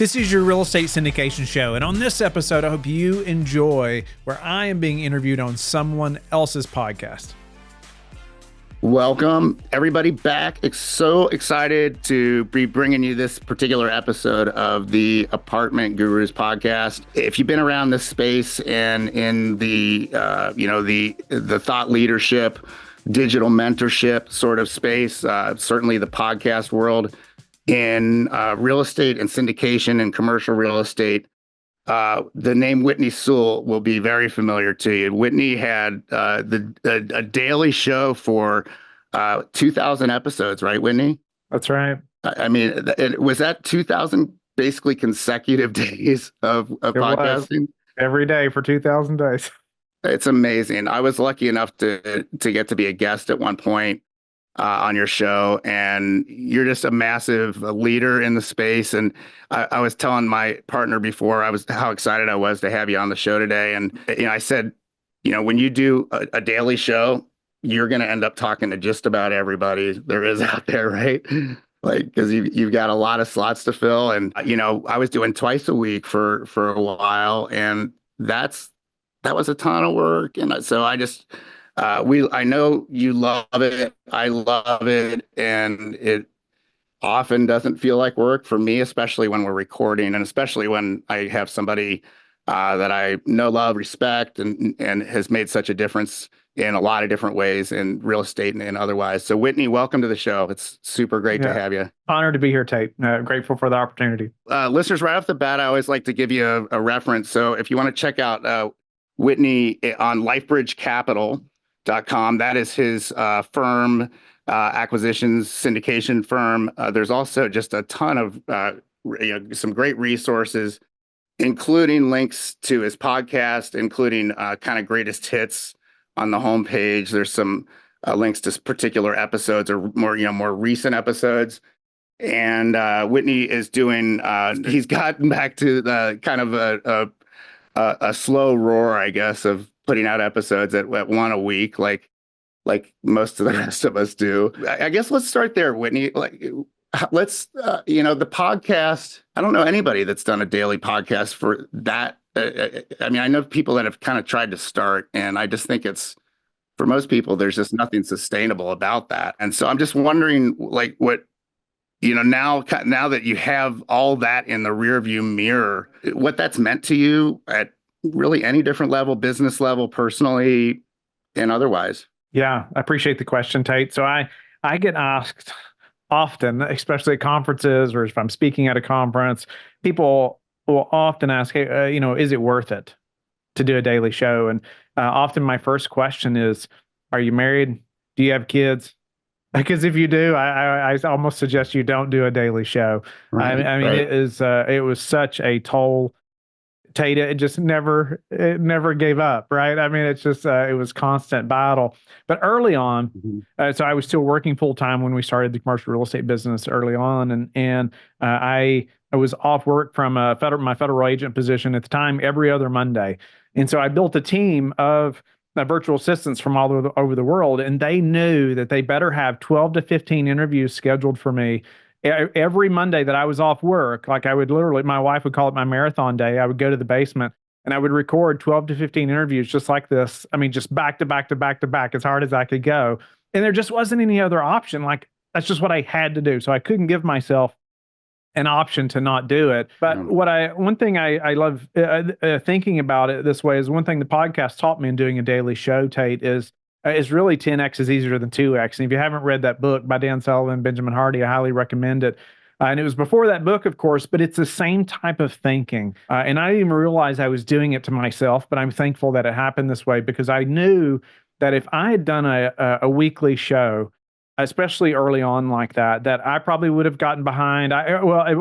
This is your real estate syndication show, and on this episode, I hope you enjoy where I am being interviewed on someone else's podcast. Welcome, everybody, back. So excited to be bringing you this particular episode of the Apartment Gurus podcast. If you've been around this space and in the the thought leadership, digital mentorship sort of space, certainly the podcast world, in real estate and syndication and commercial real estate, the name Whitney Sewell will be very familiar to you. Whitney had a daily show for 2,000 episodes, right, Whitney? That's right. I mean, was that 2,000 basically consecutive days of podcasting? Every day for 2,000 days. It's amazing. I was lucky enough to get to be a guest at one point on your show, and you're just a massive leader in the space. And I was telling my partner before how excited I was to have you on the show today. And I said, when you do a daily show, you're going to end up talking to just about everybody there is out there, right? Like, because you've got a lot of slots to fill. And I was doing twice a week for a while, and that was a ton of work. And so I just. I know you love it. I love it. And it often doesn't feel like work for me, especially when we're recording, and especially when I have somebody that I know, love, respect, and has made such a difference in a lot of different ways in real estate and otherwise. So Whitney, welcome to the show. It's super great to have you. Honored to be here, Tate. Grateful for the opportunity. Listeners, right off the bat, I always like to give you a reference. So if you want to check out Whitney on LifeBridgeCapital.com. That is his firm, acquisitions syndication firm. There's also just a ton of some great resources, including links to his podcast, including kind of greatest hits on the homepage. There's some links to particular episodes or more recent episodes. And Whitney is doing. He's gotten back to the kind of a slow roar, I guess, of putting out episodes at one a week, like most of the rest of us do. I guess let's start there, Whitney. Let's, the podcast, I don't know anybody that's done a daily podcast for that. I mean, I know people that have kind of tried to start, and I just think for most people, there's just nothing sustainable about that. And so I'm just wondering, what, now that you have all that in the rearview mirror, what that's meant to you at really any different level, business level, personally, and otherwise. Yeah, I appreciate the question, Tate. So I get asked often, especially at conferences or if I'm speaking at a conference, people will often ask, hey, is it worth it to do a daily show? And often my first question is, are you married? Do you have kids? Because if you do, I almost suggest you don't do a daily show. Right, I mean, right. It was such a toll. Tate, it just never gave up, right? I mean, it's just, it was constant battle. But early on, so I was still working full time when we started the commercial real estate business early on. And I was off work from my federal agent position at the time every other Monday. And so I built a team of virtual assistants from all over the world. And they knew that they better have 12 to 15 interviews scheduled for me every Monday that I was off work. Like I would literally, my wife would call it my marathon day. I would go to the basement and I would record 12 to 15 interviews just like this. I mean, just back to back to back to back as hard as I could go. And there just wasn't any other option. Like that's just what I had to do. So I couldn't give myself an option to not do it. But one thing I love thinking about it this way is one thing the podcast taught me in doing a daily show, Tate, is really 10X is easier than 2X. And if you haven't read that book by Dan Sullivan, Benjamin Hardy, I highly recommend it. And it was before that book, of course, but it's the same type of thinking. And I didn't even realize I was doing it to myself, but I'm thankful that it happened this way because I knew that if I had done a weekly show, especially early on like that I probably would have gotten behind.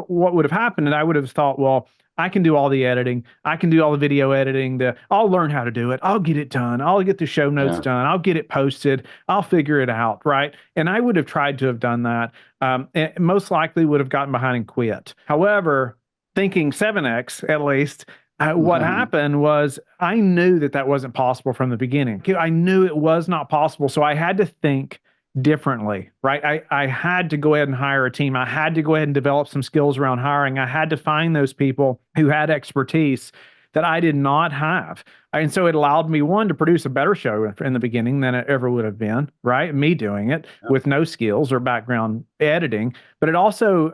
What would have happened, and I would have thought, well, I can do all the editing. I can do all the video editing. I'll learn how to do it. I'll get it done. I'll get the show notes done. I'll get it posted. I'll figure it out, right? And I would have tried to have done that. And most likely would have gotten behind and quit. However, thinking 7X at least, what happened was I knew that wasn't possible from the beginning. I knew it was not possible. So I had to think differently, right? I had to go ahead and hire a team. I had to go ahead and develop some skills around hiring. I had to find those people who had expertise that I did not have. And so it allowed me, one, to produce a better show in the beginning than it ever would have been, right? Me doing it with no skills or background editing, but it also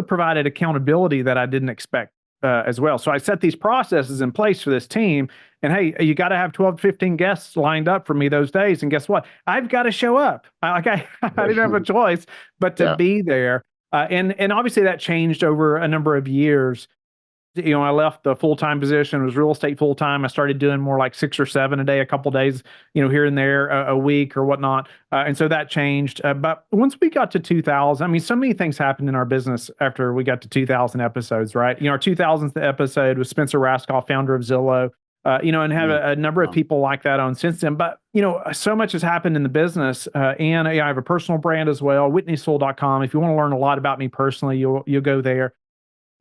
provided accountability that I didn't expect as well. So I set these processes in place for this team. And hey, you got to have 12 to 15 guests lined up for me those days. And guess what? I've got to show up. I didn't have a choice but to be there. And obviously that changed over a number of years. I left the full-time position. It was real estate full-time. I started doing more like 6 or 7 a day, a couple days, here and there, a week or whatnot. And so that changed. But once we got to 2000, I mean, so many things happened in our business after we got to 2000 episodes, right? Our 2000th episode was Spencer Raskoff, founder of Zillow, and had a number of people like that on since then. But, so much has happened in the business. And I have a personal brand as well, whitneysewell.com. If you want to learn a lot about me personally, you'll go there.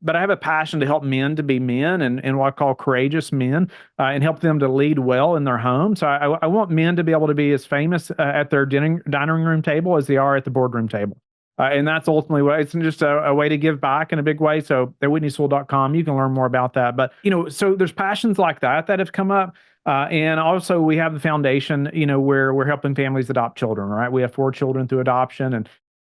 But I have a passion to help men to be men and what I call courageous men, and help them to lead well in their home. So I want men to be able to be as famous at their dining room table as they are at the boardroom table. And that's ultimately what it's just a way to give back in a big way. So at whitneysewell.com, you can learn more about that. But, so there's passions like that have come up. And also we have the foundation, where we're helping families adopt children, right? We have 4 children through adoption, and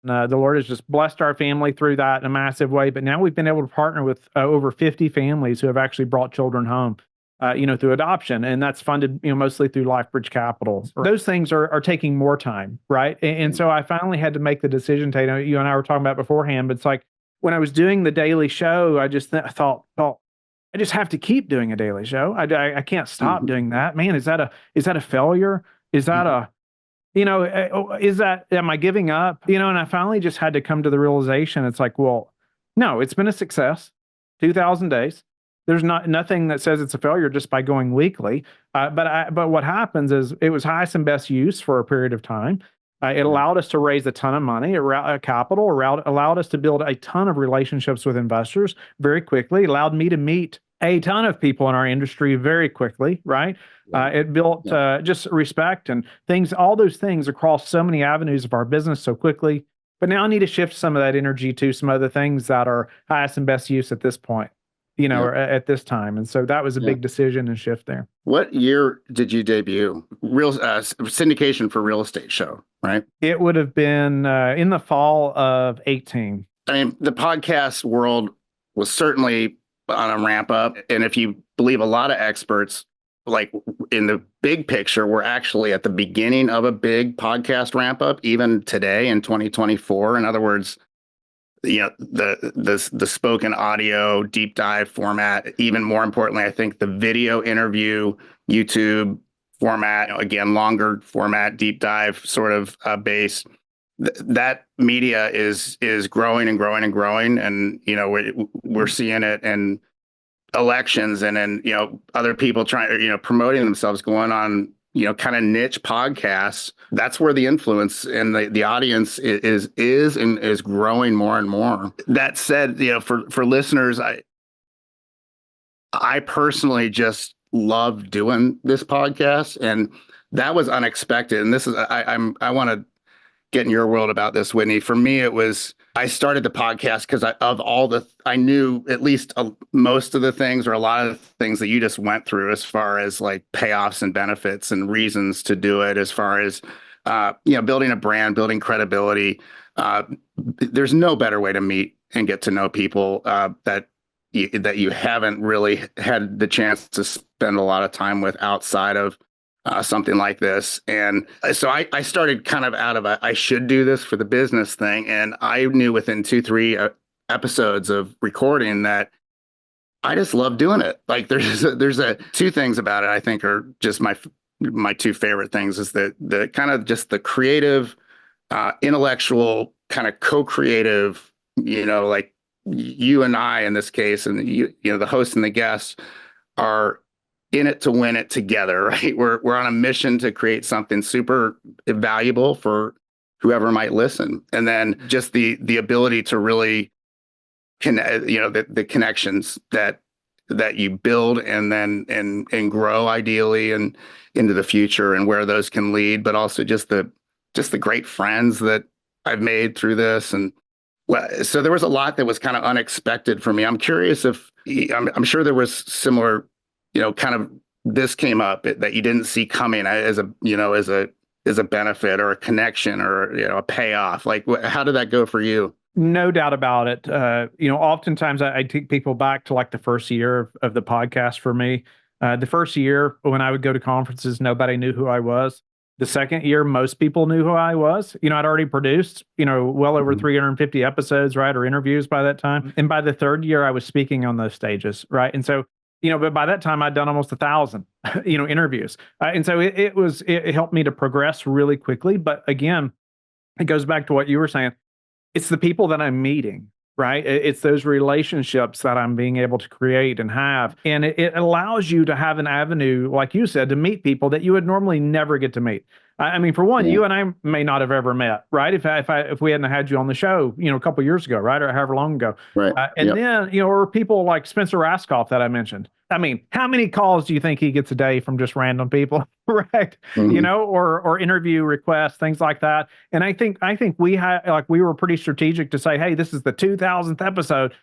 the Lord has just blessed our family through that in a massive way. But now we've been able to partner with over 50 families who have actually brought children home, through adoption. And that's funded, mostly through LifeBridge Capital. Those things are taking more time, right? And so I finally had to make the decision, Tate. You and I were talking about beforehand, but it's like when I was doing the daily show, I just thought, I just have to keep doing a daily show. I can't stop doing that. Man, is that a failure? Is that am I giving up? And I finally just had to come to the realization. It's like, well, no, it's been a success. 2000 days. There's nothing that says it's a failure just by going weekly. But what happens is it was highest and best use for a period of time. It allowed us to raise a ton of money, capital, allowed us to build a ton of relationships with investors very quickly, allowed me to meet a ton of people in our industry very quickly, right? It built just respect and things, all those things across so many avenues of our business so quickly. But now I need to shift some of that energy to some other things that are highest and best use at this point, or at this time. And so that was a big decision and shift there. What year did you debut? Syndication for real estate show, right? It would have been in the fall of 18. I mean, the podcast world was certainly on a ramp up. And if you believe a lot of experts, like in the big picture, we're actually at the beginning of a big podcast ramp up, even today in 2024. In other words, the spoken audio deep dive format, even more importantly, I think the video interview YouTube format, again, longer format, deep dive sort of base. That media is growing and growing and growing, and we're seeing it in elections and then other people trying promoting themselves, going on kind of niche podcasts. That's where the influence and the audience is growing more and more. That said, for listeners, I personally just love doing this podcast, and that was unexpected. And this is I want to get in your world about this, Whitney. For me, I started the podcast because I knew at least most of the things, or a lot of the things that you just went through as far as like payoffs and benefits and reasons to do it, as far as, building a brand, building credibility. There's no better way to meet and get to know people that you haven't really had the chance to spend a lot of time with outside of something like this. And so I started kind of out of I should do this for the business thing. And I knew within 2-3 episodes of recording that I just love doing it. Like there's two things about it I think are just my 2 favorite things, is the kind of just the creative, intellectual, kind of co-creative, like you and I in this case, and the host and the guests are in it to win it together, right? We're on a mission to create something super valuable for whoever might listen. And then just the ability to really the connections that you build and then and grow ideally and into the future, and where those can lead, but also just the just the great friends that I've made through this. And well, so there was a lot that was kind of unexpected for me. I'm curious if I'm sure there was similar, kind of this came up that you didn't see coming as a benefit or a connection or, a payoff. Like, how did that go for you? No doubt about it. Oftentimes I take people back to like the first year of the podcast for me. The first year when I would go to conferences, nobody knew who I was. The second year, most people knew who I was. I'd already produced, well over 350 episodes, right, or interviews by that time. And by the third year, I was speaking on those stages, right? And so, but by that time, I'd done almost 1,000, interviews. And so it helped me to progress really quickly. But again, it goes back to what you were saying. It's the people that I'm meeting, right? It's those relationships that I'm being able to create and have. And it allows you to have an avenue, like you said, to meet people that you would normally never get to meet. I mean, for one, you and I may not have ever met, right? If we hadn't had you on the show, a couple of years ago, right, or however long ago, right? And then or people like Spencer Raskoff that I mentioned. I mean, how many calls do you think he gets a day from just random people, right? Or interview requests, things like that. And I think we were pretty strategic to say, hey, this is the 2000th episode,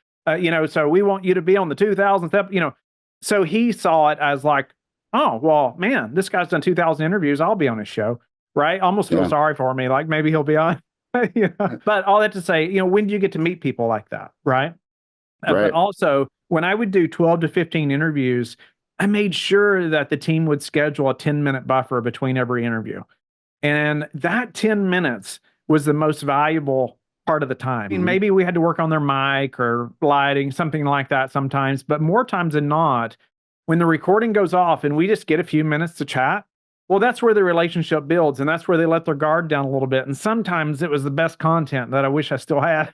so we want you to be on the 2000th, So he saw it as like, oh, well, man, this guy's done 2,000 interviews. I'll be on his show, right? Almost feel sorry for me. Like maybe he'll be on. But all that to say, when do you get to meet people like that, right? But also, when I would do 12 to 15 interviews, I made sure that the team would schedule a 10-minute buffer between every interview. And that 10 minutes was the most valuable part of the time. I mean, maybe we had to work on their mic or lighting, something like that sometimes, but more times than not, when the recording goes off and we just get a few minutes to chat, well, that's where the relationship builds, and that's where they let their guard down a little bit. And sometimes it was the best content that I wish I still had,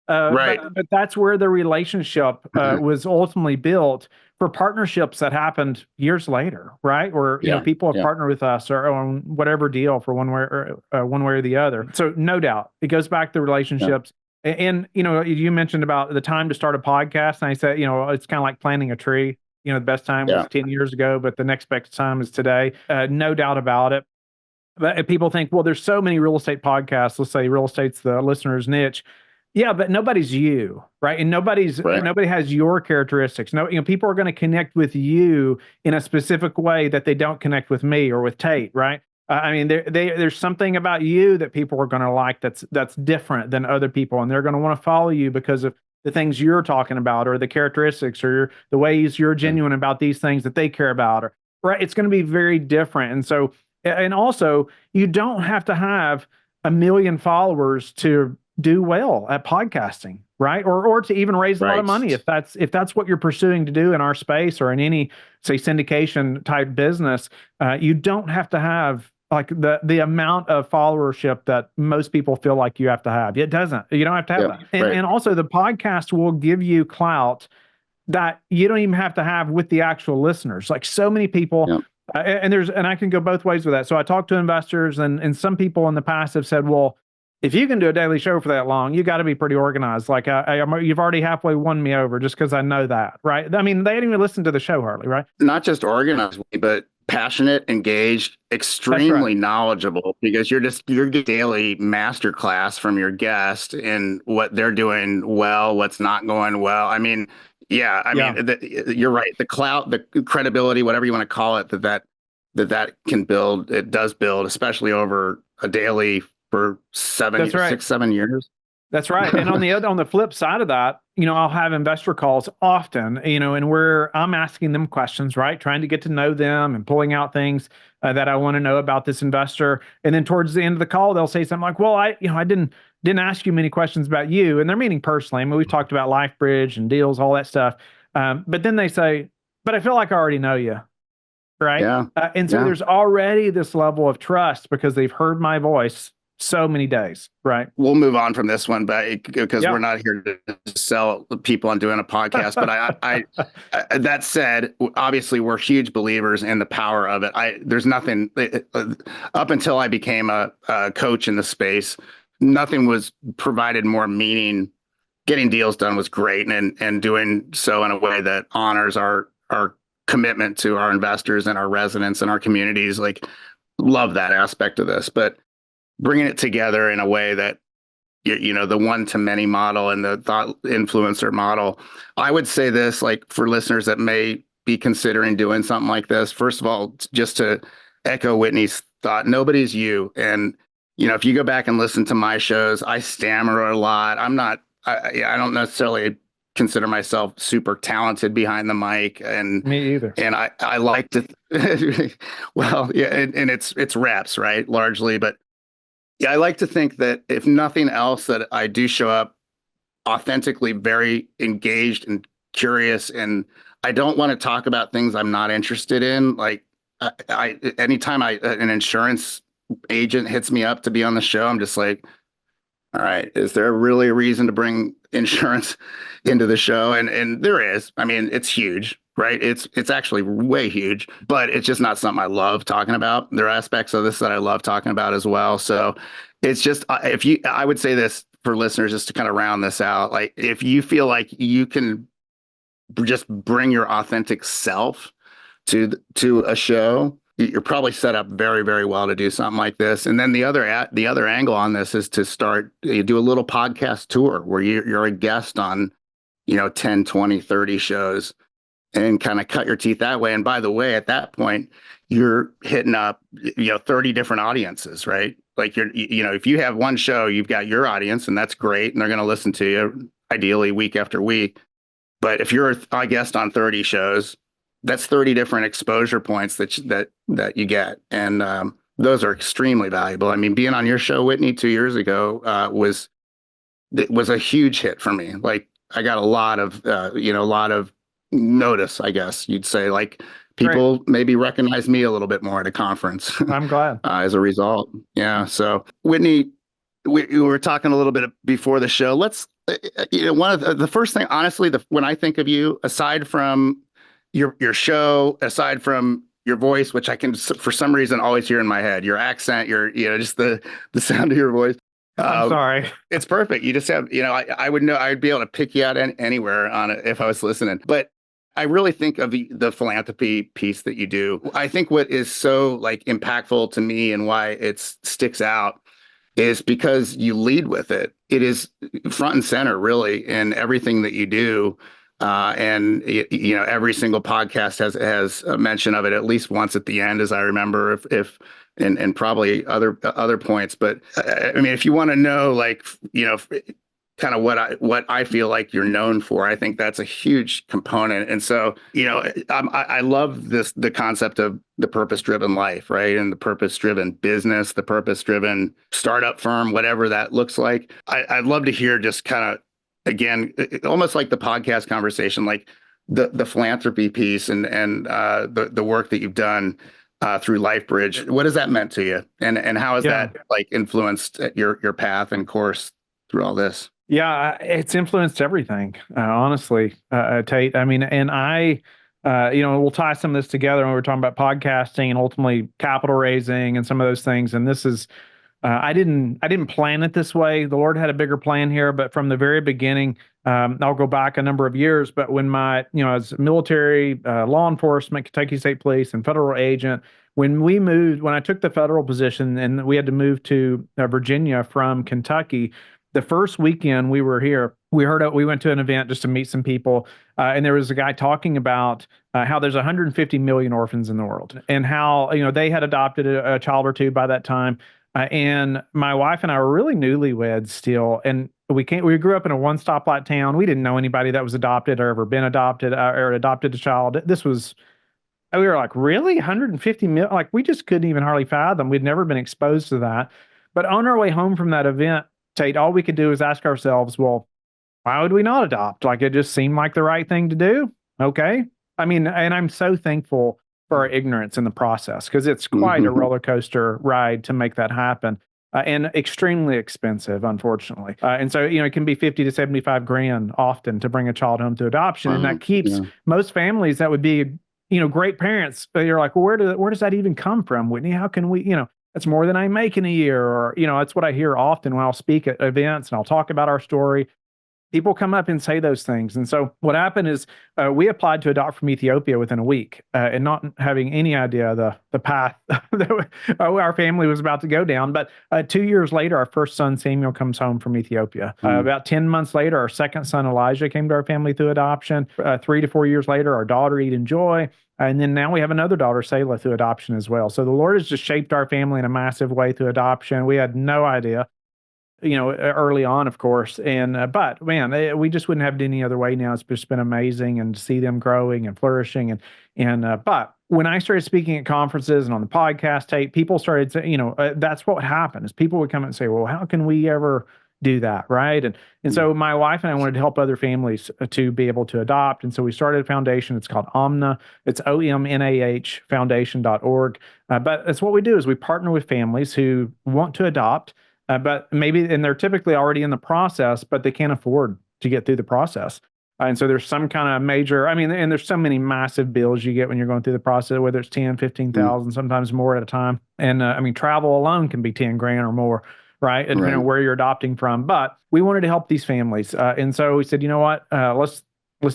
Right. But that's where the relationship was ultimately built for partnerships that happened years later, right? Where people have partnered with us or on whatever deal for one way or the other. So no doubt, it goes back to relationships. And you mentioned about the time to start a podcast, and I said, it's kind of like planting a tree. The best time was 10 years ago, but the next best time is today. No doubt about it. But people think, well, there's so many real estate podcasts. Let's say real estate's the listener's niche. Yeah, but nobody's you, right? And nobody has your characteristics. No, people are going to connect with you in a specific way that they don't connect with me or with Tate, right? I mean, there's something about you that people are going to like that's different than other people, and they're going to want to follow you because of the things you're talking about, or the characteristics, or the ways you're genuine about these things that they care about, or right. It's going to be very different, and so, and also, you don't have to have 1 million followers to do well at podcasting, right? Or to even raise a lot of money if that's what you're pursuing to do in our space or in any, say, syndication type business. You don't have to have like the amount of followership that most people feel like you have to have. It doesn't. You don't have to have that. And also the podcast will give you clout that you don't even have to have with the actual listeners. Like so many people, and I can go both ways with that. So I talk to investors, and some people in the past have said, well, if you can do a daily show for that long, you got to be pretty organized. Like you've already halfway won me over just because I know that, right? I mean, they didn't even listen to the show hardly, right? Not just organized, but passionate, engaged, extremely knowledgeable, because you're getting daily masterclass from your guest in what they're doing well, what's not going well. I mean, mean, you're right. The clout, the credibility, whatever you want to call it, that can build. It does build, especially over a daily for 6, 7 years. That's right. And on the flip side of that, I'll have investor calls often, and where I'm asking them questions, right? Trying to get to know them and pulling out things that I want to know about this investor. And then towards the end of the call, they'll say something like, well, I didn't ask you many questions about you. And they're meaning personally. I mean, we've talked about LifeBridge and deals, all that stuff. But then they say, but I feel like I already know you. Right. Yeah. And so there's already this level of trust because they've heard my voice so many days, right? We'll move on from this one, but because we're not here to sell people on doing a podcast. But I that said, obviously we're huge believers in the power of it. There's nothing up until I became a coach in the space, nothing was provided more meaning. Getting deals done was great, and doing so in a way that honors our commitment to our investors and our residents and our communities. Like, love that aspect of this, but bringing it together in a way that, the one to many model and the thought influencer model. I would say this, like, for listeners that may be considering doing something like this, first of all, just to echo Whitney's thought, nobody's you. And, if you go back and listen to my shows, I stammer a lot. I don't necessarily consider myself super talented behind the mic, and Me either. and I like to, well, yeah, and it's reps, right? Largely, but yeah, I like to think that if nothing else, that I do show up authentically very engaged and curious, and I don't want to talk about things I'm not interested in. Like, anytime an insurance agent hits me up to be on the show, I'm just like, all right, is there really a reason to bring insurance into the show? And there is. I mean, it's huge, right? It's actually way huge, but it's just not something I love talking about. There are aspects of this that I love talking about as well. So it's just, I would say this for listeners, just to kind of round this out. Like, if you feel like you can just bring your authentic self to a show, you're probably set up very, very well to do something like this. And then the other angle on this is to start, you do a little podcast tour where you're a guest on, 10, 20, 30 shows, and kind of cut your teeth that way. And by the way, at that point, you're hitting up, 30 different audiences, right? Like, if you have one show, you've got your audience, and that's great. And they're going to listen to you ideally week after week. But if you're a guest on 30 shows, that's 30 different exposure points that you get. And those are extremely valuable. I mean, being on your show, Whitney, 2 years ago, was a huge hit for me. Like, I got a lot of notice, I guess you'd say. Like, people maybe recognize me a little bit more at a conference. I'm glad. As a result. Yeah. So, Whitney, we were talking a little bit before the show. Let's, one of the first thing, honestly, when I think of you, aside from your show, aside from your voice, which I can for some reason always hear in my head, your accent, just the sound of your voice. I'm sorry. It's perfect. You just have, I would know, I'd be able to pick you out anywhere on it if I was listening. But I really think of the philanthropy piece that you do. I think what is so, like, impactful to me and why it sticks out is because you lead with it. It is front and center, really, in everything that you do. And every single podcast has a mention of it at least once at the end, as I remember, and probably other points. But I mean, if you want to know, like, kind of what I feel like you're known for, I think that's a huge component. And so, I love the concept of the purpose-driven life, right? And the purpose-driven business, the purpose-driven startup firm, whatever that looks like. I'd love to hear, just kind of, again, almost like the podcast conversation, like the philanthropy piece and the work that you've done through LifeBridge. What has that meant to you, and how has that, like, influenced your path and course through all this? Yeah, it's influenced everything, honestly, Tate. I mean, and we'll tie some of this together when we're talking about podcasting and ultimately capital raising and some of those things. And this is, I didn't plan it this way. The Lord had a bigger plan here, but from the very beginning, I'll go back a number of years, but when as military, law enforcement, Kentucky State Police, and federal agent, when I took the federal position and we had to move to Virginia from Kentucky, the first weekend we were here, we went to an event just to meet some people, and there was a guy talking about how there's 150 million orphans in the world, and how they had adopted a child or two by that time. And my wife and I were really newlyweds still, and we grew up in a one stoplight town. We didn't know anybody that was adopted or ever been adopted or adopted a child. We were like, really? 150 million? Like, we just couldn't even hardly fathom. We'd never been exposed to that. But on our way home from that event, Tate, all we could do is ask ourselves, well, why would we not adopt? Like, it just seemed like the right thing to do. Okay. I mean, and I'm so thankful for our ignorance in the process, because it's quite a roller coaster ride to make that happen, and extremely expensive, unfortunately. And so, it can be 50 to 75 grand often to bring a child home to adoption. And that keeps most families that would be, great parents. You're like, well, where does that even come from, Whitney? How can we, that's more than I make in a year, or, that's what I hear often when I'll speak at events and I'll talk about our story. people come up and say those things. And so what happened is we applied to adopt from Ethiopia within a week and not having any idea the path that our family was about to go down. But 2 years later, our first son, Samuel, comes home from Ethiopia. About 10 months later, our second son, Elijah, came to our family through adoption. 3 to 4 years later, our daughter, Eden Joy. And then now we have another daughter, Selah, through adoption as well. So the Lord has just shaped our family in a massive way through adoption. We had no idea, early on, of course. And, but man, we just wouldn't have it any other way now. It's just been amazing and to see them growing and flourishing. But when I started speaking at conferences and on the podcast, Tate, people started saying, that's what happened is people would come and say, well, how can we ever do that? Right. And so my wife and I wanted to help other families to be able to adopt. And so we started a foundation. It's called Amna. It's OMNAH foundation.org. But that's what we do is we partner with families who want to adopt, but and they're typically already in the process, but they can't afford to get through the process. And so there's some kind of major, and there's so many massive bills you get when you're going through the process, whether it's 10, 15,000, sometimes more at a time. And travel alone can be 10 grand or more, right? Depending on where you're adopting from. But we wanted to help these families. And so we said, you know what, let's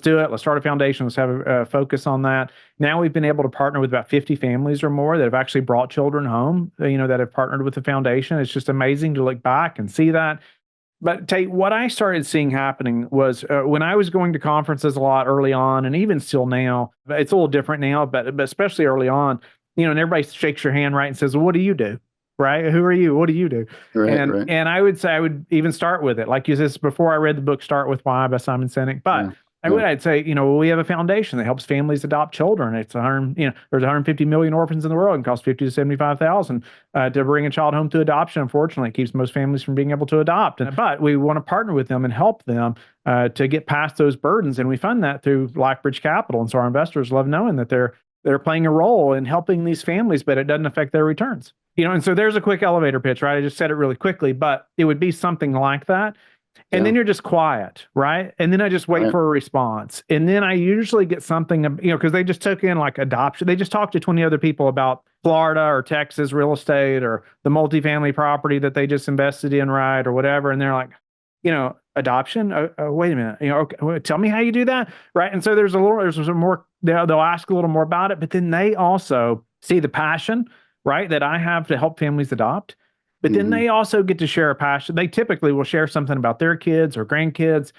do it. Let's start a foundation. Let's have a focus on that. Now we've been able to partner with about 50 families or more that have actually brought children home, that have partnered with the foundation. It's just amazing to look back and see that. But Tate, what I started seeing happening was when I was going to conferences a lot early on, and even still now, it's a little different now, but especially early on, and everybody shakes your hand, right, and says, well, what do you do? Right? Who are you? What do you do? And I would say I would even start with it. Like you said, before I read the book, Start With Why by Simon Sinek. But I'd say, we have a foundation that helps families adopt children. It's there's 150 million orphans in the world and costs 50 to 75,000 to bring a child home to adoption. Unfortunately, it keeps most families from being able to adopt. But we want to partner with them and help them to get past those burdens. And we fund that through LifeBridge Capital. And so our investors love knowing that they're playing a role in helping these families, but it doesn't affect their returns. And so there's a quick elevator pitch, right? I just said it really quickly, but it would be something like that. And then you're just quiet, right? And then I just wait for a response. And then I usually get something, because they just took in like adoption. They just talked to 20 other people about Florida or Texas real estate or the multifamily property that they just invested in, right? Or whatever. And they're like, adoption? Wait a minute. Okay, tell me how you do that, right? And so there's some more, they'll ask a little more about it, but then they also see the passion, right, that I have to help families adopt. But then they also get to share a passion. They typically will share something about their kids or grandkids.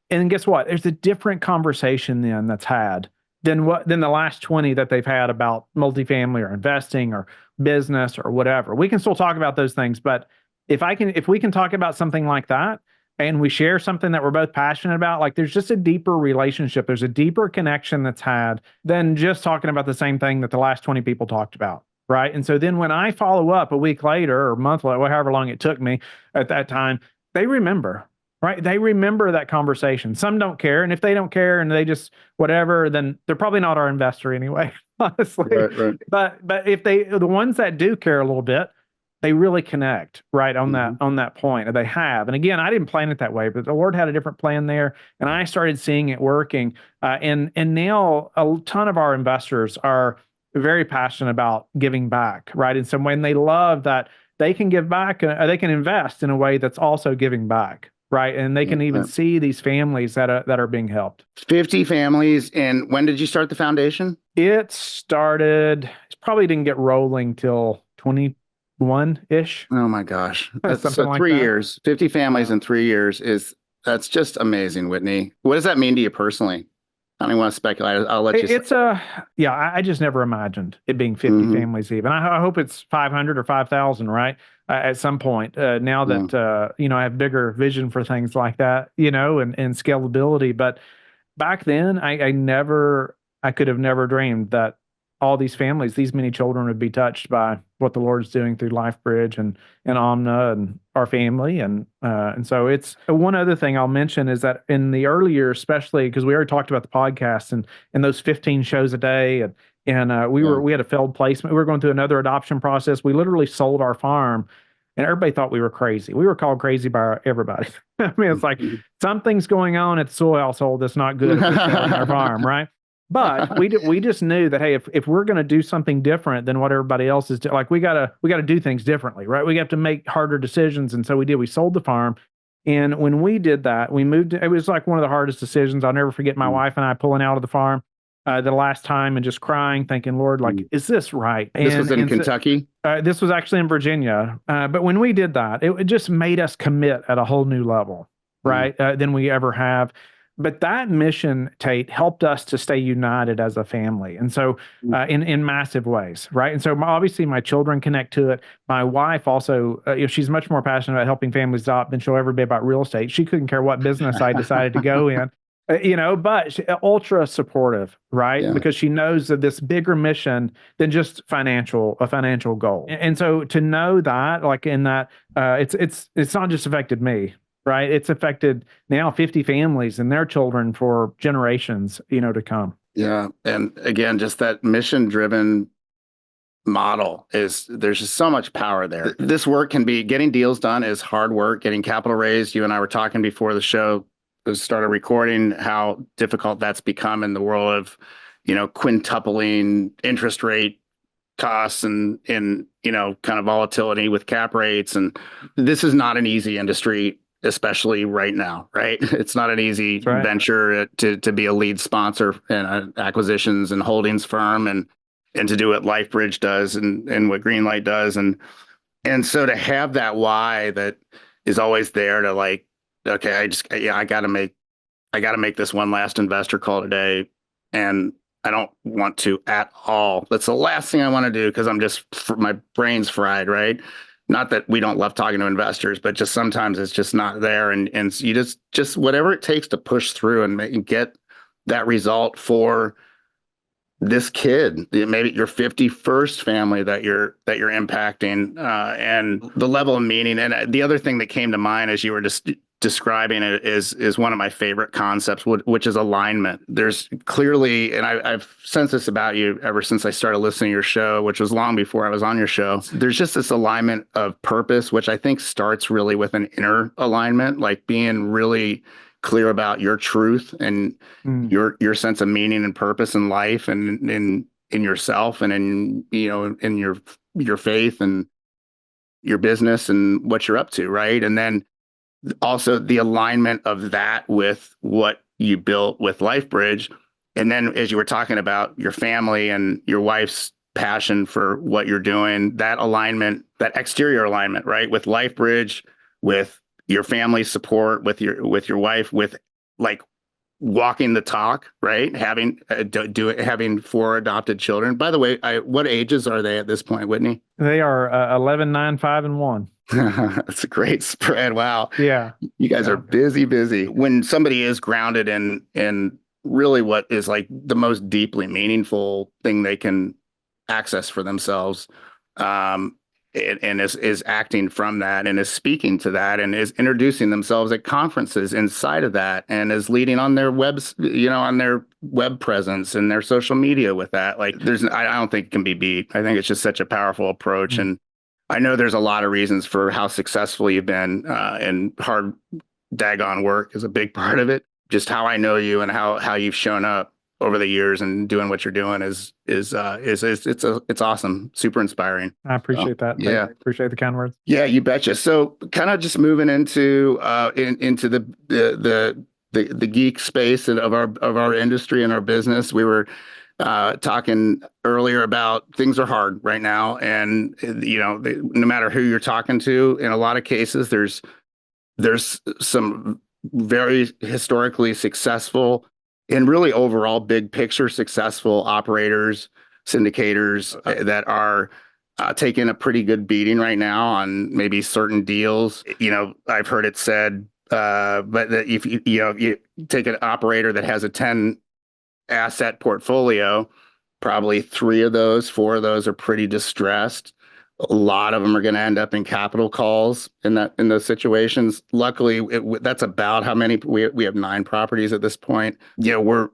And guess what? There's a different conversation then that's had than the last 20 that they've had about multifamily or investing or business or whatever. We can still talk about those things, but if we can talk about something like that and we share something that we're both passionate about, like there's just a deeper relationship. There's a deeper connection that's had than just talking about the same thing that the last 20 people talked about. Right. And so then when I follow up a week later or a month later, however long it took me at that time, they remember, right? They remember that conversation. Some don't care. And if they don't care and they just whatever, then they're probably not our investor anyway, honestly. Right. But if the ones that do care a little bit, they really connect right on that point. And they have. And again, I didn't plan it that way, but the Lord had a different plan there. And I started seeing it working. And now a ton of our investors are very passionate about giving back, right? And so when they love that they can give back, they can invest in a way that's also giving back, right? And they can even see these families that are being helped. 50 families. And when did you start the foundation? It probably didn't get rolling till 21-ish. Oh my gosh. That's something so like 3 that. years, 50 families in 3 years that's just amazing, Whitney. What does that mean to you personally? I don't even want to speculate. I'll let you. I just never imagined it being 50 families even. I hope it's 500 or 5,000, right? At some point, now that, I have bigger vision for things like that, and scalability. But back then I could have never dreamed that all these families, these many children would be touched by what the Lord's doing through LifeBridge and Amna and our family. And so it's one other thing I'll mention is that in the early years, especially because we already talked about the podcast and those 15 shows a day and we had a failed placement. We were going through another adoption process. We literally sold our farm and everybody thought we were crazy. We were called crazy by everybody. It's like something's going on at the Sewell household that's not good if we're selling our farm, right? But we just knew that, hey, if we're going to do something different than what everybody else is doing, like we gotta do things differently, right? We have to make harder decisions. And so we did. We sold the farm. And when we did that, we moved. It was like one of the hardest decisions. I'll never forget my wife and I pulling out of the farm the last time and just crying, thinking, Lord, like, is this right? This was in Kentucky? This was actually in Virginia. But when we did that, it just made us commit at a whole new level, right? Than we ever have. But that mission, Tate, helped us to stay united as a family. And so in massive ways, right? And so obviously my children connect to it. My wife also, she's much more passionate about helping families adopt than she'll ever be about real estate. She couldn't care what business I decided to go in. But she, ultra supportive, right? Yeah. Because she knows that this bigger mission than just a financial goal. And so to know that, like in that, it's not just affected me, right? It's affected now 50 families and their children for generations, to come. Yeah. And again, just that mission-driven model there's just so much power there. This work can be, getting deals done is hard work, getting capital raised. You and I were talking before the show started recording how difficult that's become in the world of, quintupling interest rate costs and kind of volatility with cap rates. And this is not an easy industry, especially right now, right? It's not an easy venture to be a lead sponsor in acquisitions and holdings firm and to do what LifeBridge does and what Greenlight does. And so to have that why that is always there to like, okay, I got to make this one last investor call today. And I don't want to at all. That's the last thing I want to do because my brain's fried, right? Not that we don't love talking to investors, but just sometimes it's just not there. And you just whatever it takes to push through and get that result for this kid, maybe your 51st family that you're impacting, and the level of meaning. And the other thing that came to mind as you were just describing it is one of my favorite concepts, which is alignment. There's clearly, and I've sensed this about you ever since I started listening to your show, which was long before I was on your show. There's just this alignment of purpose, which I think starts really with an inner alignment, like being really clear about your truth and your sense of meaning and purpose in life and in yourself and in your faith and your business and what you're up to, right? And then also the alignment of that with what you built with LifeBridge. And then as you were talking about your family and your wife's passion for what you're doing, that alignment, that exterior alignment, right? With LifeBridge, with your family's support, with your wife, with like walking the talk, right? Having 4 adopted children. By the way, what ages are they at this point, Whitney? They are 11, 9, 5, and 1. That's a great spread. Wow. Yeah. You guys are busy. When somebody is grounded in really what is like the most deeply meaningful thing they can access for themselves, and is acting from that and is speaking to that and is introducing themselves at conferences inside of that and is leading on their webs, on their web presence and their social media with that. Like I don't think it can be beat. I think it's just such a powerful approach. Mm-hmm. And I know there's a lot of reasons for how successful you've been, and hard daggone work is a big part of it. Just how I know you and how you've shown up over the years and doing what you're doing is it's awesome, super inspiring. I appreciate that. Yeah, I appreciate the kind words. Yeah, you betcha. So kind of just moving into the geek space of our industry and our business. We were talking earlier about things are hard right now, and no matter who you're talking to, in a lot of cases, there's some very historically successful and really overall big picture successful operators, syndicators that are taking a pretty good beating right now on maybe certain deals. I've heard it said, but that if you take an operator that has a 10 asset portfolio, probably 4 of those are pretty distressed. A lot of them are going to end up in capital calls in those situations. Luckily, that's about how many we have 9 properties at this point. We're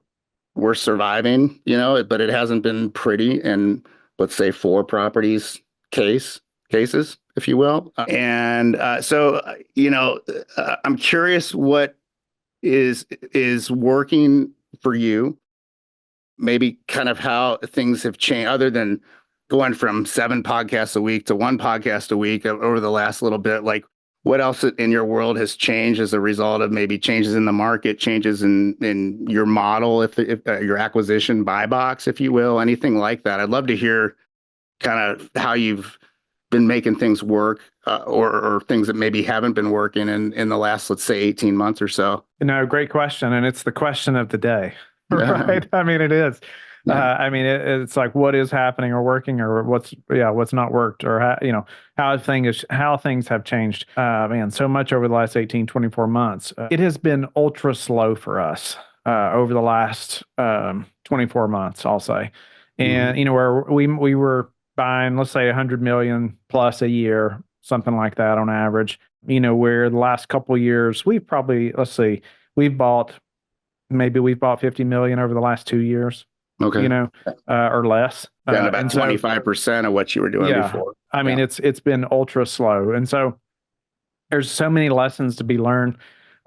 surviving, but it hasn't been pretty. And let's say 4 properties cases, if you will. So I'm curious what is working for you. Maybe kind of how things have changed, other than going from 7 podcasts a week to 1 podcast a week over the last little bit. Like, what else in your world has changed as a result of maybe changes in the market, changes in your model, if your acquisition buy box, if you will, anything like that? I'd love to hear kind of how you've been making things work, or things that maybe haven't been working in the last, let's say, 18 months or so. No, great question. And it's the question of the day, right? I mean, it is. Yeah. I mean, it's like what is happening or working or what's not worked or how things have changed. Man, so much over the last 18, 24 months. It has been ultra slow for us over the last 24 months, I'll say. And, where we were buying, let's say 100 million plus a year, something like that on average, where the last couple of years, we've probably, we've bought 50 million over the last 2 years. Okay. Or less. And about 25% of what you were doing before. I mean, it's been ultra slow. And so there's so many lessons to be learned.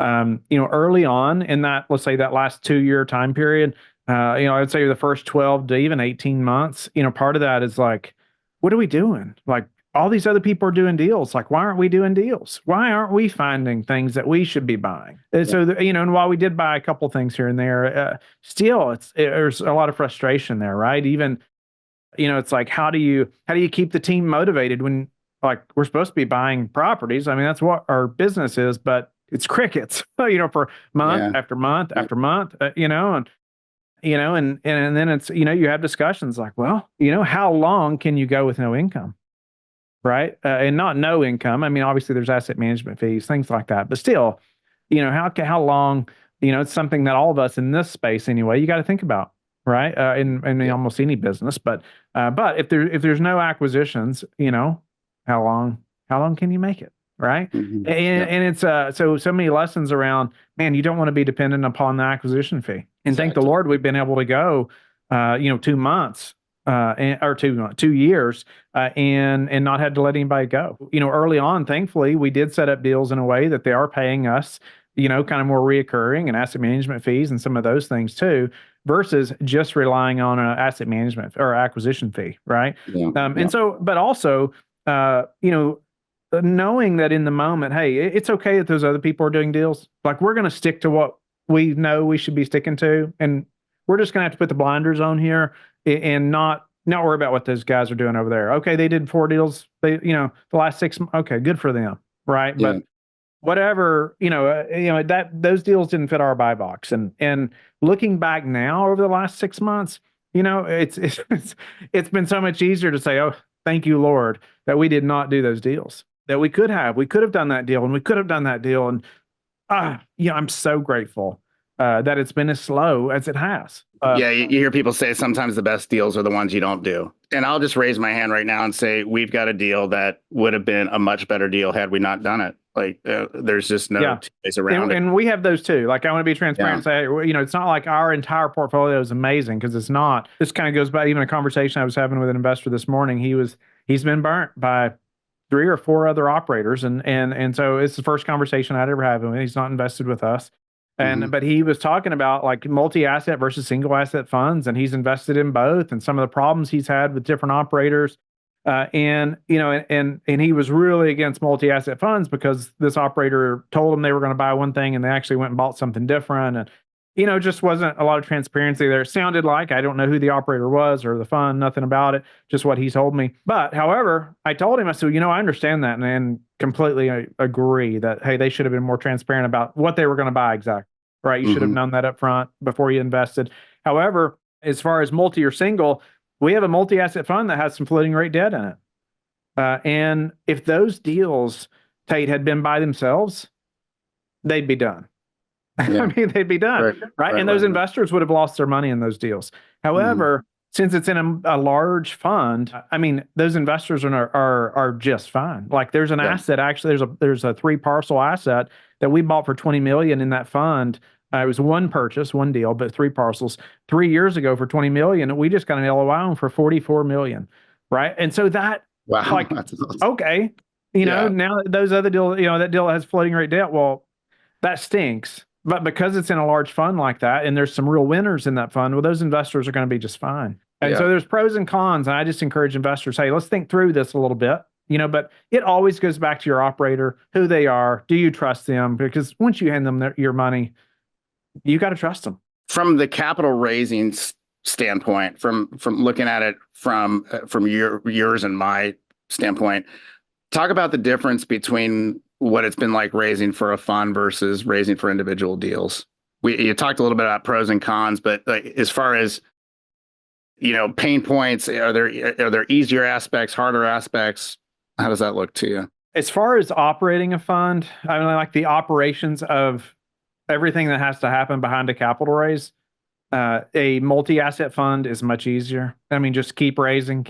Early on in that, let's say that last 2 year time period, I'd say the first 12 to even 18 months, part of that is like, what are we doing? Like, all these other people are doing deals. Like, why aren't we doing deals? Why aren't we finding things that we should be buying? And so, and while we did buy a couple things here and there, still there's a lot of frustration there, right? Even, it's like, how do you keep the team motivated when, like, we're supposed to be buying properties? I mean, that's what our business is, but it's crickets, for month after month after month, and then it's, you have discussions like, well, how long can you go with no income? Right. And not no income. I mean, obviously there's asset management fees, things like that, but still, how long, it's something that all of us in this space anyway, you got to think about, right. In almost any business, but if there's no acquisitions, how long can you make it? Right. And it's, so many lessons around, man, you don't want to be dependent upon the acquisition fee. And thank the Lord, we've been able to go, 2 months, or 2 years, and not had to let anybody go. Early on, thankfully, we did set up deals in a way that they are paying us, kind of more reoccurring and asset management fees and some of those things too, versus just relying on an asset management or acquisition fee, right? And so, but also, knowing that in the moment, hey, it's okay that those other people are doing deals. Like, we're going to stick to what we know we should be sticking to, and we're just going to have to put the blinders on here and not worry about what those guys are doing over there. Okay, they did 4 deals. They, the last 6. Okay, good for them, right? Yeah. But whatever, that those deals didn't fit our buy box. And looking back now over the last 6 months, it's been so much easier to say, oh, thank you, Lord, that we did not do those deals. That we could have done that deal, and we could have done that deal, and I'm so grateful that it's been as slow as it has. You hear people say sometimes the best deals are the ones you don't do. And I'll just raise my hand right now and say, we've got a deal that would have been a much better deal had we not done it. Like, there's just no two ways around it. And we have those too. Like, I want to be transparent and say, it's not like our entire portfolio is amazing, because it's not. This kind of goes by even a conversation I was having with an investor this morning. He's been burnt by 3 or 4 other operators. And so it's the first conversation I'd ever had with him. He's not invested with us. But he was talking about like multi-asset versus single asset funds, and he's invested in both, and some of the problems he's had with different operators. And he was really against multi-asset funds because this operator told him they were going to buy one thing and they actually went and bought something different. And, just wasn't a lot of transparency there. It sounded like, I don't know who the operator was or the fund, nothing about it, just what he told me. But however, I told him, I said, I understand that and completely agree that, hey, they should have been more transparent about what they were going to buy exactly, right? You should have known that up front before you invested. However, as far as multi or single, we have a multi-asset fund that has some floating rate debt in it. And if those deals, Tate, had been by themselves, they'd be done. Yeah. I mean, they'd be done, right? And those investors would have lost their money in those deals. However, since it's in a large fund, I mean, those investors are just fine. Like, there's an asset, actually, there's a 3 parcel asset that we bought for 20 million in that fund. It was one purchase, one deal, but 3 parcels 3 years ago for 20 million. And we just got an LOI on for 44 million, right? And so that, like, that's awesome. Okay, now those other deals, that deal has floating rate debt. Well, that stinks. But because it's in a large fund like that, and there's some real winners in that fund, well, those investors are going to be just fine. And so there's pros and cons. And I just encourage investors, hey, let's think through this a little bit. but it always goes back to your operator, who they are. Do you trust them? Because once you hand them your money, you got to trust them. From the capital raising standpoint, from looking at it from yours and my standpoint, talk about the difference between what it's been like raising for a fund versus raising for individual deals. You talked a little bit about pros and cons, but like, as far as pain points, are there easier aspects, harder aspects? How does that look to you? As far as operating a fund, I mean, like the operations of everything that has to happen behind a capital raise, a multi-asset fund is much easier. I mean, just keep raising,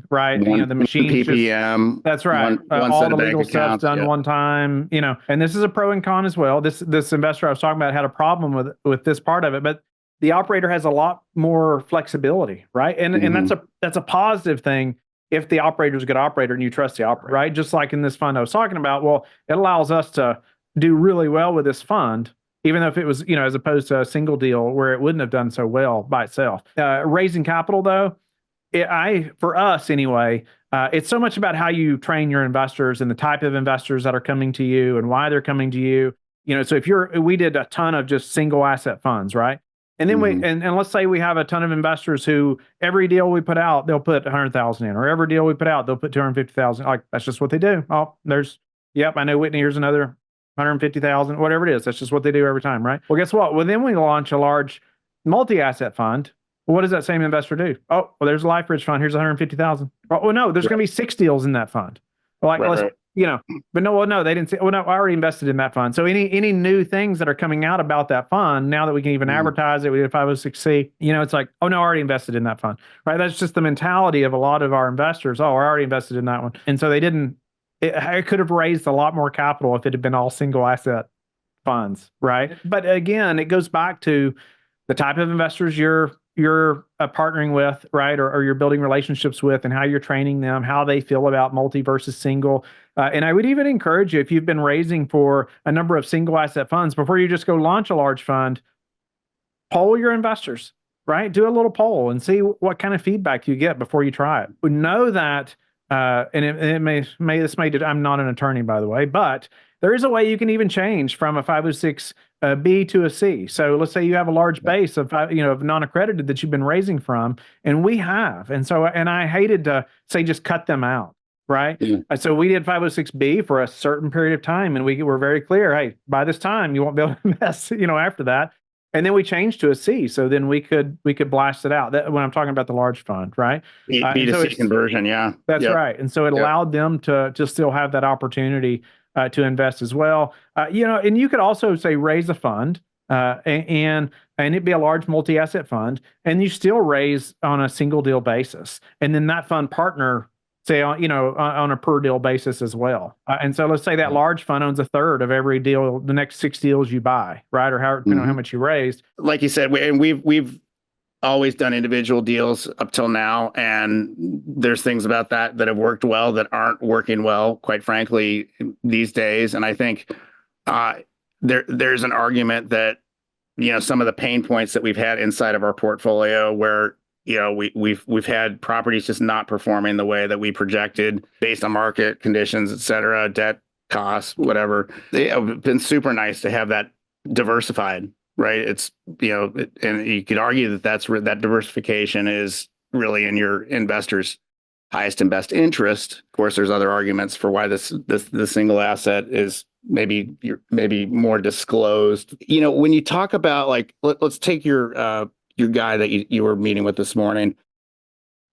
right? The machine PPM. That's right. One All set the of legal bank stuff's accounts, done one time, and this is a pro and con as well. This investor I was talking about had a problem with this part of it, but the operator has a lot more flexibility, right? And that's a positive thing if the operator is a good operator and you trust the operator, right? Just like in this fund I was talking about, well, it allows us to do really well with this fund, even though if it was, as opposed to a single deal where it wouldn't have done so well by itself. Raising capital, though, for us anyway, it's so much about how you train your investors and the type of investors that are coming to you and why they're coming to you. So we did a ton of just single asset funds, right? And then and let's say we have a ton of investors who every deal we put out, they'll put 100,000 in, or every deal we put out, they'll put 250,000. Like, that's just what they do. Oh, I know Whitney, here's another 150,000, whatever it is. That's just what they do every time, right? Well, guess what? Well, then we launch a large multi-asset fund. What does that same investor do? Oh, well, there's a LifeBridge fund. Here's 150,000. Oh, no, there's going to be 6 deals in that fund. Like, but no, they didn't say, well, no, I already invested in that fund. So any new things that are coming out about that fund, now that we can even advertise it, we did 506C, it's like, oh, no, I already invested in that fund, right? That's just the mentality of a lot of our investors. Oh, I already invested in that one. And so it could have raised a lot more capital if it had been all single asset funds, right? But again, it goes back to the type of investors you're partnering with, right? Or you're building relationships with, and how you're training them, how they feel about multi versus single. And I would even encourage you, if you've been raising for a number of single asset funds, before you just go launch a large fund, poll your investors, right? Do a little poll and see what kind of feedback you get before you try it. We know that, and I'm not an attorney, by the way, but there is a way you can even change from a 506B to a C. So let's say you have a large base of non-accredited that you've been raising from, and we have. And I hated to say just cut them out, right? Yeah. So we did 506B for a certain period of time, and we were very clear, hey, by this time you won't be able to invest, after that. And then we changed to a C, so then we could blast it out. That, when I'm talking about the large fund, right? B2C conversion, yeah. That's right. And so it allowed them to still have that opportunity to invest as well. And you could also say raise a fund, and it'd be a large multi-asset fund, and you still raise on a single deal basis, and then that fund partner, say, on a per deal basis as well. And so let's say that large fund owns a third of every deal, the next 6 deals you buy, right? Or how much you raised. Like you said, we've always done individual deals up till now, and there's things about that have worked well that aren't working well, quite frankly, these days. And I think there's an argument that some of the pain points that we've had inside of our portfolio, where we've had properties just not performing the way that we projected based on market conditions, et cetera, debt costs, whatever. They have been super nice to have that diversified, right? It's, and you could argue that that diversification is really in your investors' highest and best interest. Of course, there's other arguments for why the single asset is maybe more disclosed. When you talk about, like, let's take your guy that you were meeting with this morning.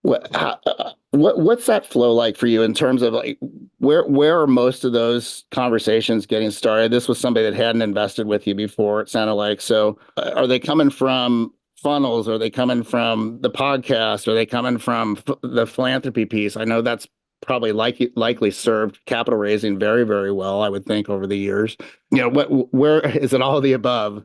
What's that flow like for you in terms of, like, where are most of those conversations getting started? This was somebody that hadn't invested with you before, it sounded like. So are they coming from funnels? Are they coming from the podcast? Are they coming from the philanthropy piece? I know that's probably likely served capital raising very, very well, I would think, over the years. Where is it all of the above?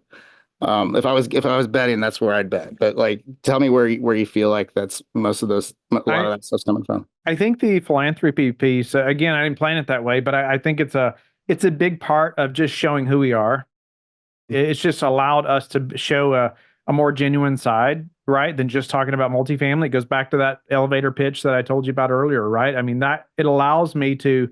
If I was betting, that's where I'd bet. But, like, tell me where you feel like that's a lot of that stuff's coming from. I think the philanthropy piece, again, I didn't plan it that way, but I think it's a big part of just showing who we are. It's just allowed us to show a more genuine side, right, than just talking about multifamily. It goes back to that elevator pitch that I told you about earlier, right? I mean, that it allows me to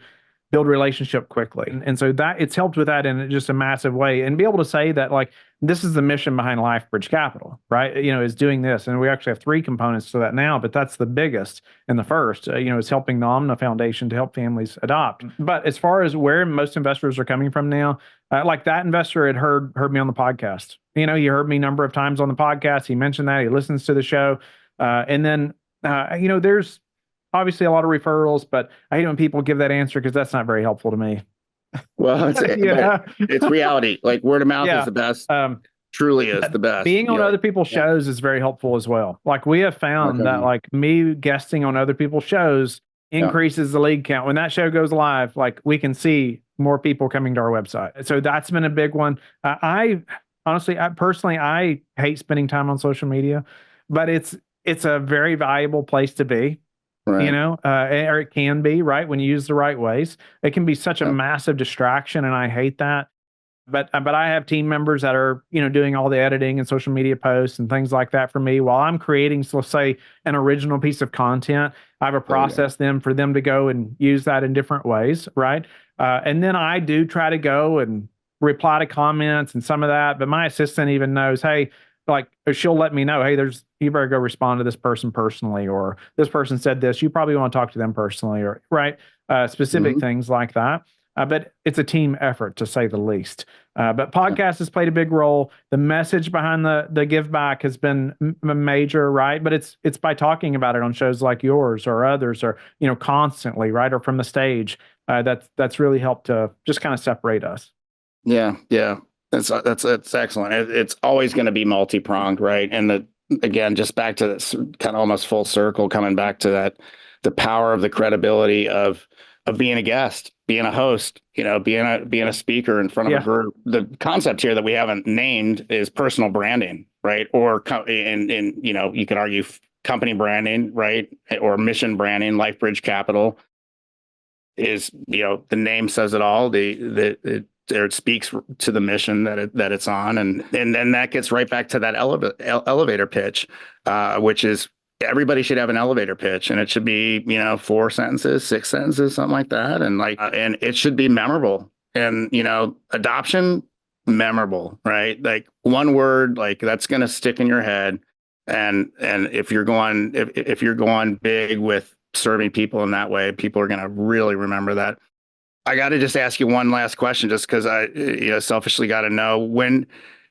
build relationship quickly. And so that it's helped with that in just a massive way. And be able to say that, like, this is the mission behind LifeBridge Capital, right? Is doing this. And we actually have three components to that now, but that's the biggest and the first, is helping the Amna Foundation to help families adopt. But as far as where most investors are coming from now, like that investor had heard me on the podcast. He heard me a number of times on the podcast. He mentioned that he listens to the show. And then, there's obviously a lot of referrals, but I hate when people give that answer because that's not very helpful to me. Well, it's reality. Like word of mouth is the best. Truly is the best. Being on other people's shows is very helpful as well. Like we have found that like me guesting on other people's shows increases the lead count. When that show goes live, like we can see more people coming to our website. So that's been a big one. I honestly, I hate spending time on social media, but it's a very valuable place to be. Right. Or it can be, right, when you use the right ways. It can be such a massive distraction, and I hate that. But I have team members that are, doing all the editing and social media posts and things like that for me while I'm creating, so let's say, an original piece of content. I have a process for them to go and use that in different ways, right? And then I do try to go and reply to comments and some of that, but my assistant even knows, hey, like she'll let me know, hey, you better go respond to this person personally, or this person said this, you probably want to talk to them personally, or right, specific things like that. But it's a team effort, to say the least. But podcast has played a big role. The message behind the give back has been major, right? But it's by talking about it on shows like yours or others, or constantly, right, or from the stage. That's really helped to just kind of separate us. Yeah. That's excellent. It's always going to be multi-pronged, right? And again, just back to this kind of almost full circle, coming back to that, the power of the credibility of being a guest, being a host, being a speaker in front of a group. The concept here that we haven't named is personal branding, right? Or you could argue company branding, right? Or mission branding. LifeBridge Capital is, the name says it all. It speaks to the mission that it's on, and then that gets right back to that elevator pitch, which is everybody should have an elevator pitch, and it should be 4 sentences, 6 sentences, something like that, and and it should be memorable. And adoption, memorable, right? Like one word, like that's going to stick in your head, and if you're going big with serving people in that way, people are going to really remember that. I got to just ask you one last question, just because I selfishly got to know, when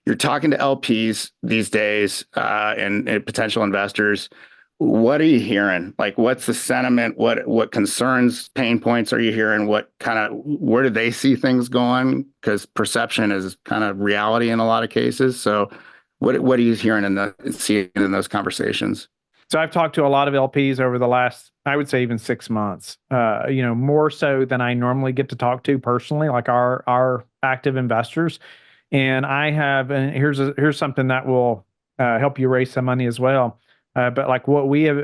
you're talking to LPs these days and potential investors, what are you hearing? Like, what's the sentiment? What concerns, pain points are you hearing? Where do they see things going? Because perception is kind of reality in a lot of cases. So what are you hearing seeing in those conversations? So I've talked to a lot of LPs over the last, I would say, even 6 months, more so than I normally get to talk to personally, like our active investors. And here's something that will help you raise some money as well. But like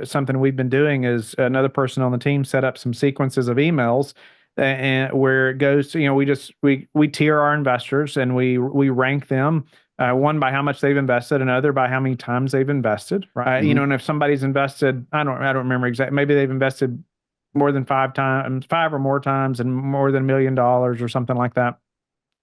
something we've been doing is another person on the team set up some sequences of emails, and where it goes, we tier our investors, and we rank them. One by how much they've invested, another by how many times they've invested, right? And if somebody's invested, I don't remember exactly, maybe they've invested more than 5 or more times, and more than $1 million or something like that,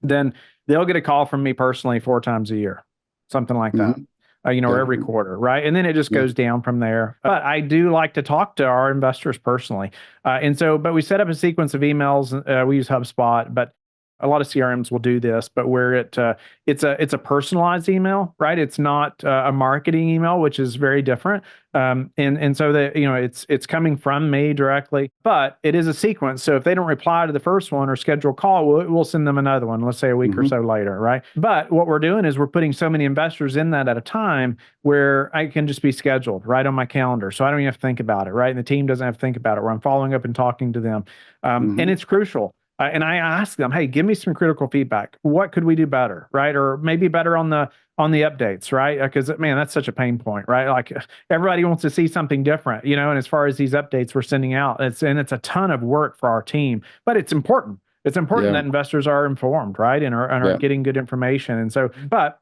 then they'll get a call from me personally 4 times a year, something like that, or every quarter, right? And then it just goes down from there. But I do like to talk to our investors personally. But we set up a sequence of emails. We use HubSpot, but a lot of CRMs will do this, but where it's a personalized email, right? It's not a marketing email, which is very different. And so that, it's coming from me directly, but it is a sequence. So if they don't reply to the first one or schedule a call, we'll send them another one, let's say a week or so later, right? But what we're doing is we're putting so many investors in that at a time where I can just be scheduled right on my calendar. So I don't even have to think about it, right? And the team doesn't have to think about it, where I'm following up and talking to them. And it's crucial. And I ask them, hey, give me some critical feedback. What could we do better, right? Or maybe better on the updates, right? Because man, that's such a pain point, right? Like everybody wants to see something different, and as far as these updates we're sending out, it's a ton of work for our team, but it's important. It's important that investors are informed, right? And are getting good information. And so, but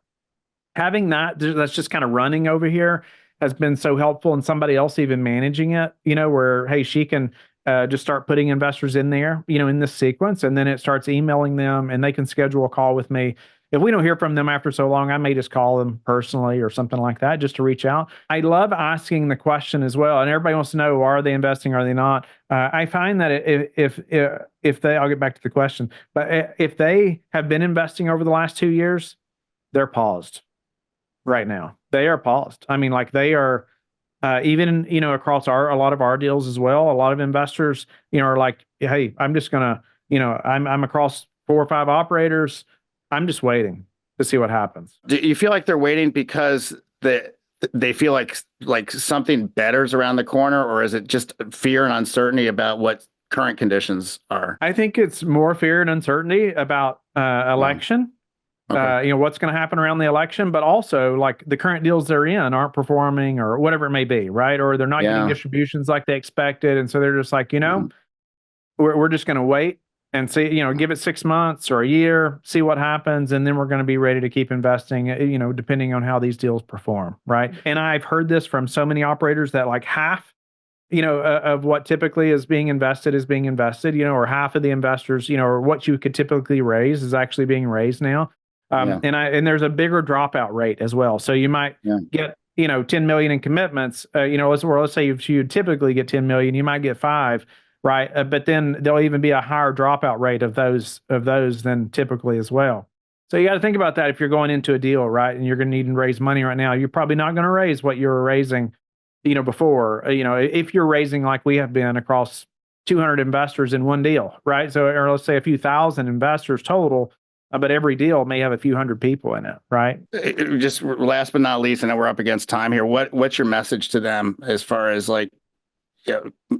having that's just kind of running over here has been so helpful, and somebody else even managing it, where, hey, she can just start putting investors in there, in this sequence, and then it starts emailing them and they can schedule a call with me. If we don't hear from them after so long, I may just call them personally or something like that just to reach out. I love asking the question as well. And everybody wants to know, are they investing? Are they not? I find that if they, I'll get back to the question, but if they have been investing over the last 2 years, they're paused right now. They are paused. I mean, like they are, even, across a lot of our deals as well, a lot of investors, are like, hey, I'm just going to, I'm across 4 or 5 operators. I'm just waiting to see what happens. Do you feel like they're waiting because they feel like something better's around the corner, or is it just fear and uncertainty about what current conditions are? I think it's more fear and uncertainty about election. Okay. What's going to happen around the election, but also like the current deals they're in aren't performing or whatever it may be, right? Or they're not getting distributions like they expected. And so they're just like, we're just going to wait and see, give it 6 months or a year, see what happens. And then we're going to be ready to keep investing, depending on how these deals perform, right? And I've heard this from so many operators that like half, of what typically is being invested, or half of the investors, or what you could typically raise is actually being raised now. And there's a bigger dropout rate as well. So you might get, 10 million in commitments, let's say if you typically get 10 million, you might get 5, right? But then there'll even be a higher dropout rate of those than typically as well. So you got to think about that if you're going into a deal, right? And you're going to need to raise money right now. You're probably not going to raise what you were raising, before, if you're raising like we have been across 200 investors in one deal, right? So, or let's say a few thousand investors total, but every deal may have a few hundred people in it, right? Just last but not least, I know we're up against time here. What's your message to them as far as like,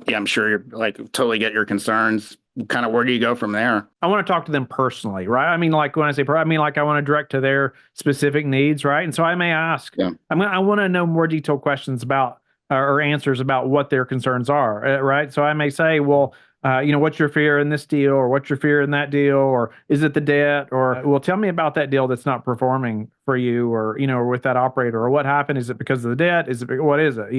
I'm sure you're like totally get your concerns. Kind of where do you go from there? I want to talk to them personally, right? I mean, like when I say, I mean, like I want to direct to their specific needs, right? And so I may ask, I want to know more detailed questions about or answers about what their concerns are, right? So I may say, well, what's your fear in this deal, or what's your fear in that deal, or is it the debt, or well, tell me about that deal that's not performing for you, or or with that operator, or what happened? Is it because of the debt? What is it?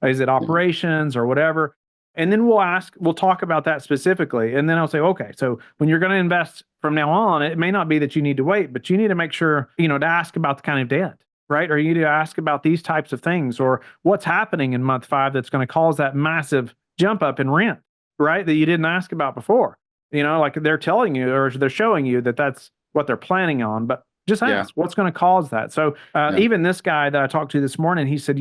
Is it operations or whatever? And then we'll talk about that specifically, and then I'll say, okay, so when you're going to invest from now on, it may not be that you need to wait, but you need to make sure to ask about the kind of debt. Right? Or you need to ask about these types of things, or what's happening in month 5 that's going to cause that massive jump up in rent, right? That you didn't ask about before. Like they're telling you or they're showing you that that's what they're planning on, but just ask what's going to cause that. So even this guy that I talked to this morning, he said,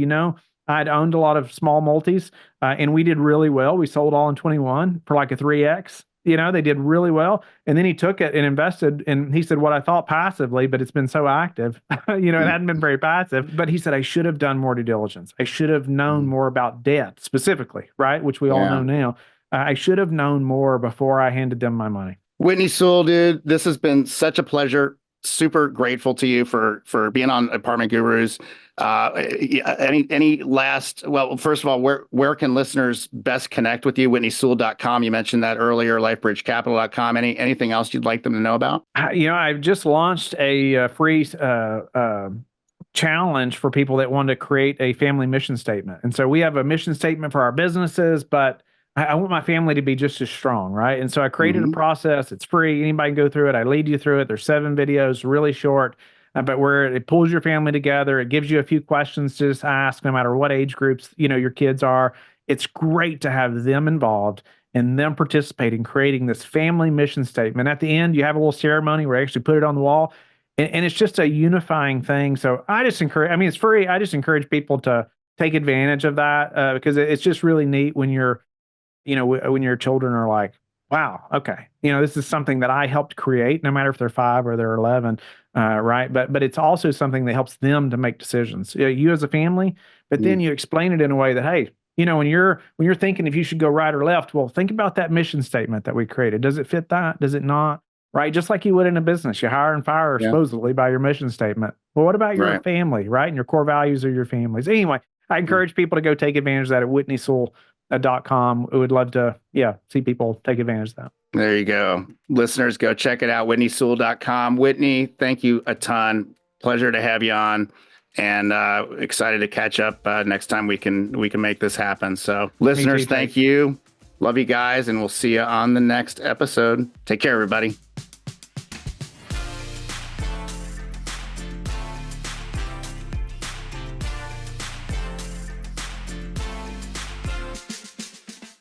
I'd owned a lot of small multis and we did really well. We sold all in 21 for like a 3X. They did really well. And then he took it and invested. And he said, what I thought passively, but it's been so active, it hadn't been very passive. But he said, I should have done more due diligence. I should have known more about debt specifically, right? Which we all know now. I should have known more before I handed them my money. Whitney Sewell, dude, this has been such a pleasure. Super grateful to you for being on Apartment Gurus. Any last, well, first of all, where can listeners best connect with you? WhitneySewell.com. You mentioned that earlier, LifeBridgeCapital.com. Anything else you'd like them to know about? I've just launched a free challenge for people that want to create a family mission statement. And so we have a mission statement for our businesses, but I want my family to be just as strong, right? And so I created a process. It's free. Anybody can go through it. I lead you through it. There's 7 videos, really short, but where it pulls your family together. It gives you a few questions to just ask, no matter what age groups your kids are. It's great to have them involved and them participate in creating this family mission statement. At the end, you have a little ceremony where you actually put it on the wall, and it's just a unifying thing. So I just encourage. I mean, it's free. I just encourage people to take advantage of that because it's just really neat when when your children are like, wow, okay, this is something that I helped create, no matter if they're 5 or they're 11, right? But it's also something that helps them to make decisions, you as a family, but then you explain it in a way that, hey, when you're thinking if you should go right or left, well, think about that mission statement that we created. Does it fit that? Does it not? Right? Just like you would in a business, you hire and fire supposedly by your mission statement. Well, what about your family, right? And your core values of your families. Anyway, I encourage people to go take advantage of that at WhitneySewell.com. We would love to, see people take advantage of that. There you go. Listeners, go check it out, WhitneySewell.com. Whitney, thank you a ton. pleasure to have you on, and excited to catch up next time we can make this happen. So listeners, thank you. Love you guys, and we'll see you on the next episode. Take care, everybody.